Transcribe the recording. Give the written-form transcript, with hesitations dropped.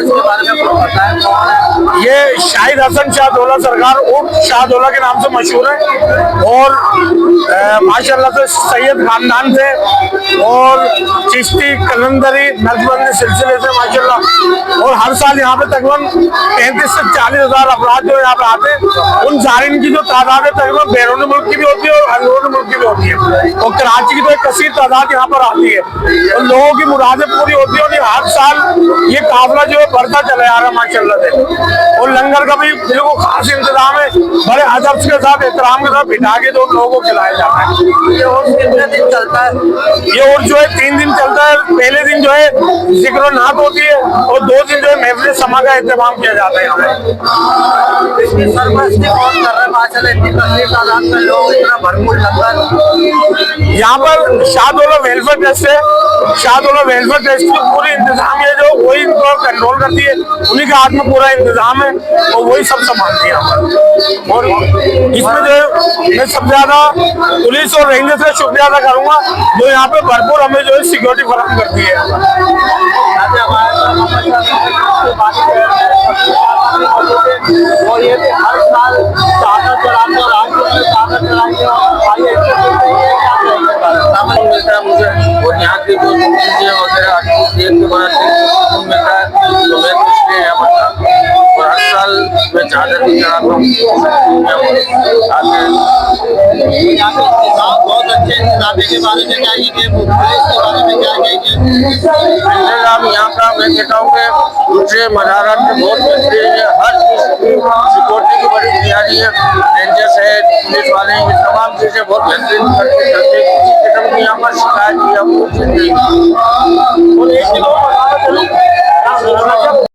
इसके बारे में कुछ बताएं। ये शाहिद हसन शाहदौला सरकार उर्फ शाहदौला के नाम से मशहूर है और माशाल्लाह से सैयद खानदान से और चिश्ती कलंदरी नक्शबंदी सिलसिले से माशाल्लाह, और हर साल यहाँ पे तकरीबन 35 से 40 हजार अफराद जो यहाँ पे आते हैं। उन ज़ायरीन की जो तादाद है तकरीबन बैरून मुल्क की भी होती है और अंदरून मुल्क की भी होती है, और कराची की तो एक कसीर तादाद यहाँ पर आती है और लोगों की मुरादें पूरी होती है। और ये हर साल ये काफिला जो है बढ़ता चला जा रहा है माशाल्लाह से, और लंगर का भी बिल्कुल खास इंतजाम है, बड़े अदब के साथ एहतराम के साथ बिठा के तो लोगों को खिलाया जाता है। ये उर्स कितने दिन चलता है? ये उर्स जो है 3 दिन चलता है। पहले दिन जो है जिक्र नात होती है और 2 दिन जो है महफिल समा का इंतजाम किया जाता है। यहाँ पे इसकी सरपरस्ती कौन कर रहा है? माशाल्लाह इतनी कसीर तादाद में लोग, इतना भरपूर लंगर। यहाँ पर शाहदौला वेलफेयर ट्रस्ट है। शाहदौला वेलफेयर ट्रस्ट की पूरी इंतजाम है, जो वही इनको कंट्रोल करती है, उन्हीं के हाथ में पूरा इंतजाम है और वही सब संभालती है यहाँ पर। और इसमें जो है मैं सबसे ज्यादा पुलिस और रेंजर से शुक्रिया अदा करूंगा जो यहाँ पे भरपूर हमें जो है सिक्योरिटी फराहम करती है। और ये भी हर साल चादर चढ़ाते और आज भी चादर चढ़ाएंगे और भाई मिलता है मुझे, और यहाँ की जो चीजें वगैरह देख के बड़ा मिलता है तो मैं इसलिए यहाँ पर, और हर साल मैं चादर भी चढ़ाता हूँ। बहुत अच्छे इंतजाम के बारे में क्या कहेंगे, पुलिस के बारे में क्या कहेंगे? इंतजाम यहाँ का मैं कहता हूँ कि दूसरे मज़ारात में बहुत बेहतरीन है। हर चीज़ की सिक्योरिटी की बड़ी तैयारी है, रेंजर्स है, पुलिस वाले हैं, ये तमाम चीज़ें बहुत बेहतरीन करके चलते हैं। किसी किस्म की यहाँ पर शिकायत या वो चीज़ नहीं।